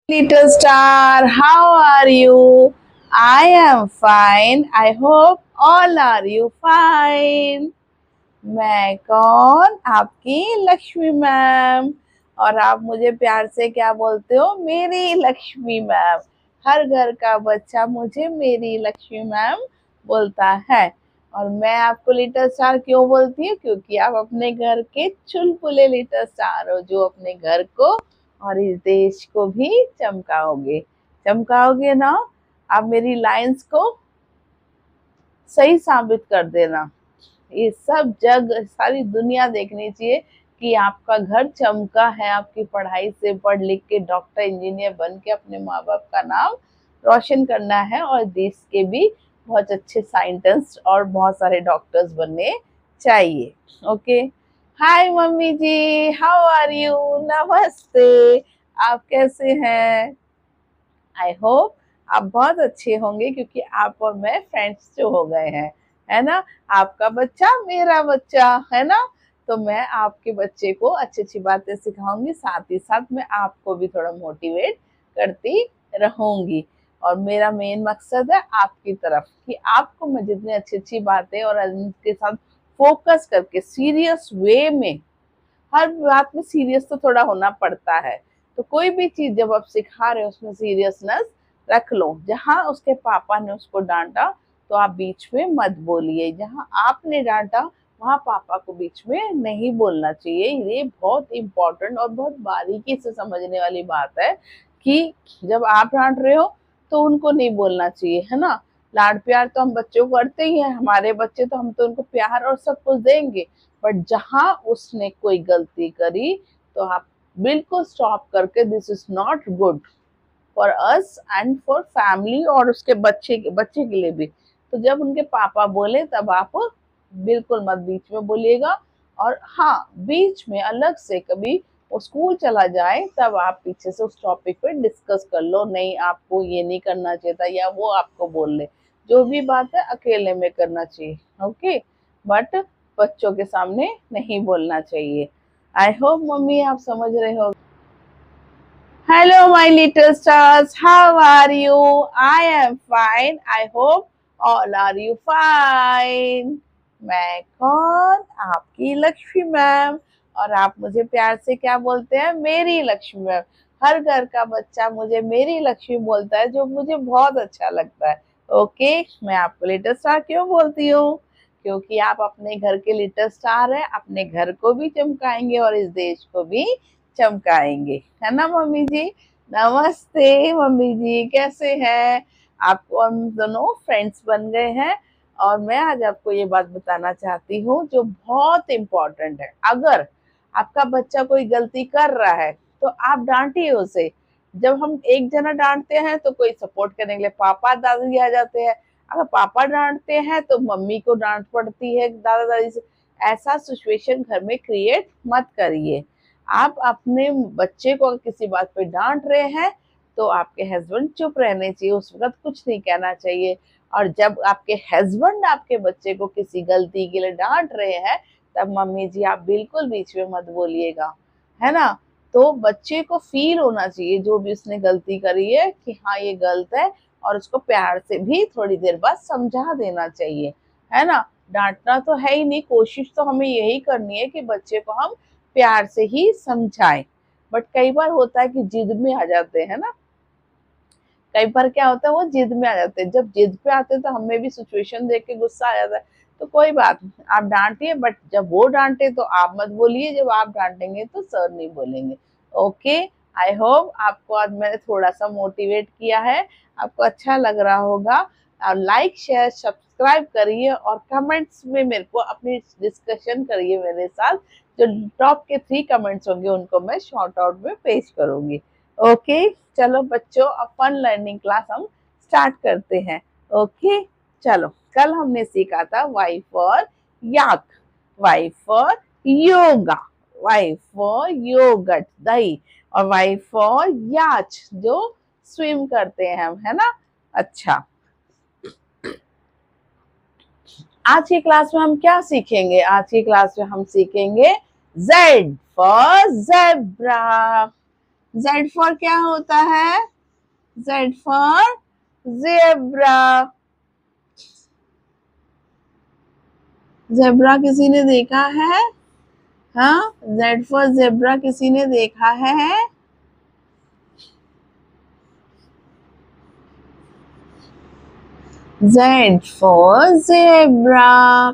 Little star, how are you? I am fine. I hope all are you fine. मैं कौन? आपकी Lakshmi ma'am. और आप मुझे प्यार से क्या बोलते हो? मेरी लक्ष्मी मैम। हर घर का बच्चा मुझे मेरी लक्ष्मी मैम बोलता है। और मैं आपको लिटिल स्टार क्यों बोलती हूँ? क्योंकि आप अपने घर के चुलबुले लिटिल स्टार हो, जो अपने घर को और इस देश को भी चमकाओगे। चमकाओगे ना? आप मेरी लाइंस को सही साबित कर देना। ये सब जग सारी दुनिया देखनी चाहिए कि आपका घर चमका है, आपकी पढ़ाई से पढ़ लिख के डॉक्टर इंजीनियर बन के अपने माँ बाप का नाम रोशन करना है और देश के भी बहुत अच्छे साइंटिस्ट और बहुत सारे डॉक्टर्स बनने चाहिए। ओके। हाय मम्मी जी, हाउ आर यू? नमस्ते। आप कैसे हैं? आई होप आप बहुत अच्छे होंगे, क्योंकि आप और मैं फ्रेंड्स जो हो गए हैं, है ना? आपका बच्चा मेरा बच्चा, है ना? तो मैं आपके बच्चे को अच्छी अच्छी बातें सिखाऊंगी, साथ ही साथ मैं आपको भी थोड़ा मोटिवेट करती रहूंगी। और मेरा मेन मकसद है आपकी तरफ कि आपको मैं जितनी अच्छी अच्छी बातें और उनके साथ फोकस करके सीरियस वे में, हर बात में सीरियस तो थोड़ा होना पड़ता है। तो कोई भी चीज जब आप सिखा रहे हो उसमें सीरियसनेस रख लो। जहां उसके पापा ने उसको डांटा तो आप बीच में मत बोलिए, जहां आपने डांटा वहां पापा को बीच में नहीं बोलना चाहिए। ये बहुत इंपॉर्टेंट और बहुत बारीकी से समझने वाली बात है कि जब आप डांट रहे हो तो उनको नहीं बोलना चाहिए, है ना? लाड प्यार तो हम बच्चों को करते ही हैं, हमारे बच्चे तो हम तो उनको प्यार और सब कुछ देंगे। बट जहां उसने कोई गलती करी तो आप बिल्कुल स्टॉप करके, this is not good for us and for family और उसके बच्चे के लिए भी। तो जब उनके पापा बोले तब आप बिल्कुल मत बीच में बोलिएगा। और हाँ, बीच में अलग से कभी वो स्कूल चला जाए तब आप पीछे से उस टॉपिक पे डिस्कस कर लो, नहीं आपको ये नहीं करना चाहिए था, या वो आपको बोल ले। जो भी बात है अकेले में करना चाहिए। ओके। बट बच्चों के सामने नहीं बोलना चाहिए। आई होप मम्मी आप समझ रहे हो। Hello, my little stars. How are you? I am fine. I hope all are you fine. मैं कौन? आपकी लक्ष्मी मैम। और आप मुझे प्यार से क्या बोलते हैं? मेरी लक्ष्मी मैम। हर घर का बच्चा मुझे मेरी लक्ष्मी बोलता है, जो मुझे बहुत अच्छा लगता है। ओके। मैं आपको लिटिल स्टार क्यों बोलती हूँ? क्योंकि आप अपने घर के लिटिल स्टार हैं, अपने घर को भी चमकाएंगे और इस देश को भी चमकाएंगे, है ना मम्मी जी? नमस्ते मम्मी जी, कैसे हैं? आपको हम दोनों फ्रेंड्स बन गए हैं। और मैं आज आपको ये बात बताना चाहती हूँ जो बहुत इम्पोर्टेंट है। अगर आपका बच्चा कोई गलती कर रहा है तो आप डांटिए उसे। जब हम एक जना डांटते हैं तो कोई सपोर्ट करने के लिए पापा दादी आ जाते हैं। अगर पापा डांटते हैं तो मम्मी को डांट पड़ती है दादा दादी से। ऐसा सिचुएशन घर में क्रिएट मत करिए। आप अपने बच्चे को अगर किसी बात पे डांट रहे हैं तो आपके हस्बैंड चुप रहने चाहिए, उस वक्त कुछ नहीं कहना चाहिए। और जब आपके हस्बैंड आपके बच्चे को किसी गलती के लिए डांट रहे हैं तब मम्मी जी आप बिल्कुल बीच में मत बोलिएगा, है ना? तो बच्चे को फील होना चाहिए जो भी उसने गलती करी है कि हाँ ये गलत है, और उसको प्यार से भी थोड़ी देर बाद समझा देना चाहिए, है ना? डांटना तो है ही नहीं, कोशिश तो हमें यही करनी है कि बच्चे को हम प्यार से ही समझाएं। बट कई बार होता है कि जिद में आ जाते हैं ना। कई बार क्या होता है वो जिद में आ जाते हैं। जब जिद पे आते हैं तो हमें भी सिचुएशन देख के गुस्सा आ जाता है। तो कोई बात नहीं, आप डांटिए, बट जब वो डांटे तो आप मत बोलिए, जब आप डांटेंगे तो सर नहीं बोलेंगे। ओके। आई होप आपको आज मैंने थोड़ा सा मोटिवेट किया है, आपको अच्छा लग रहा होगा। और लाइक शेयर सब्सक्राइब करिए और कमेंट्स में मेरे को अपनी डिस्कशन करिए मेरे साथ। जो टॉप के 3 कमेंट्स होंगे उनको मैं शॉर्ट आउट में पेश करूंगी। ओके। चलो बच्चों, अब फन लर्निंग क्लास हम स्टार्ट करते हैं। ओके। चलो, कल हमने सीखा था Y for yak, Y for yoga, Y for yoghurt दही, और वाई फॉर याच जो स्विम करते हैं हम, है ना? अच्छा, आज की क्लास में हम क्या सीखेंगे? आज की क्लास में हम सीखेंगे Z for zebra. Z for क्या होता है? Z for zebra. ज़ेब्रा किसी ने देखा है? हाँ, जेड फॉर ज़ेब्रा किसी ने देखा है? Z for zebra.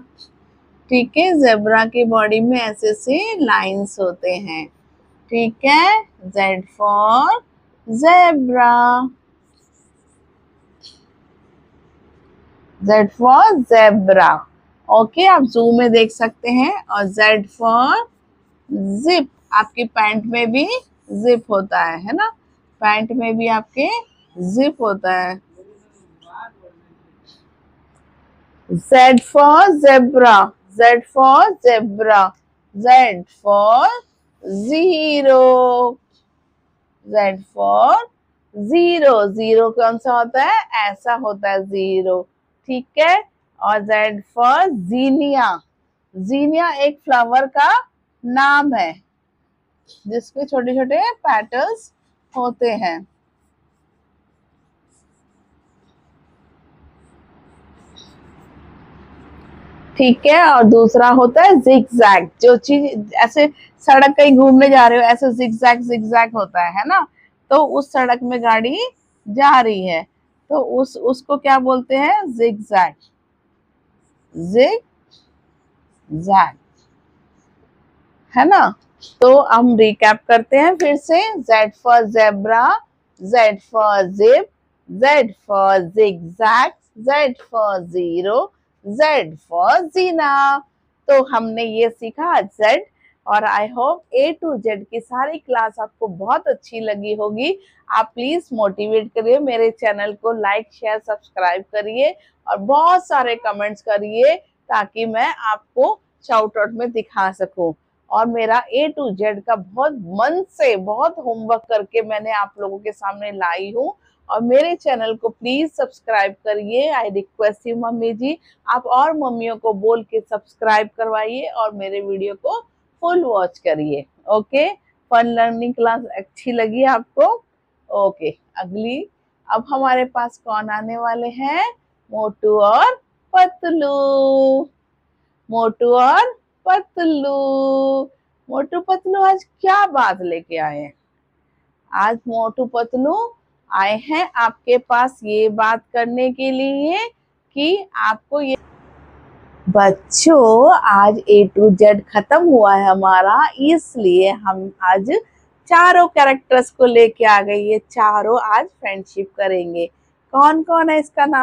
ठीक है, ज़ेब्रा की बॉडी में ऐसे से लाइंस होते हैं। ठीक है, Z for zebra. Z for zebra. Okay, आप जूम में देख सकते हैं। और जेड फॉर जिप, आपकी पैंट में भी जिप होता है ना? पैंट में भी आपके जिप होता है। Z for zebra. Z for zebra. Z for zero. Z for zero. Zero कौन सा होता है? ऐसा होता है ज़ीरो। ठीक है। और जेड फॉर ज़ीनिया। ज़ीनिया एक फ्लावर का नाम है जिसके छोटे छोटे पेटल्स होते हैं। ठीक है। और दूसरा होता है जिगजैग। जो चीज ऐसे सड़क कहीं घूमने जा रहे हो, ऐसे जिगजैग जिगजैग होता है ना? तो उस सड़क में गाड़ी जा रही है तो उसको क्या बोलते हैं? जिगजैग। जिगजैग, है ना? तो हम रिकैप करते हैं फिर से। Z for zebra, Z for zip, Z for zigzag, Z for zero, Z for जीना। तो हमने ये सीखा जेड। और I hope A to Z की सारी क्लास आपको बहुत अच्छी लगी होगी। आप प्लीज मोटिवेट करिए, मेरे चैनल को लाइक शेयर सब्सक्राइब करिए और बहुत सारे कमेंट्स करिए ताकि मैं आपको शाउट आउट में दिखा सकूं। और मेरा ए टू जेड का बहुत मन से बहुत होमवर्क करके मैंने आप लोगों के सामने लाई हूँ। और मेरे चैनल को प्लीज सब्सक्राइब करिए। आई रिक्वेस्ट यू मम्मी जी, आप और मम्मियों को बोल के सब्सक्राइब करवाइए और मेरे वीडियो को फुल वॉच करिए। ओके, फन लर्निंग क्लास अच्छी लगी आपको? ओके, अगली अब हमारे पास कौन आने वाले हैं? मोटू और पतलू। मोटू और पतलू। मोटू पतलू आज क्या बात लेके आए हैं? आज मोटू पतलू आए हैं आपके पास ये बात करने के लिए कि आपको ये बच्चों आज ए टू जेड खत्म हुआ है हमारा, इसलिए हम आज चारों कैरेक्टर्स को लेके आ गए। ये चारों आज फ्रेंडशिप करेंगे। कौन कौन है इसका नाम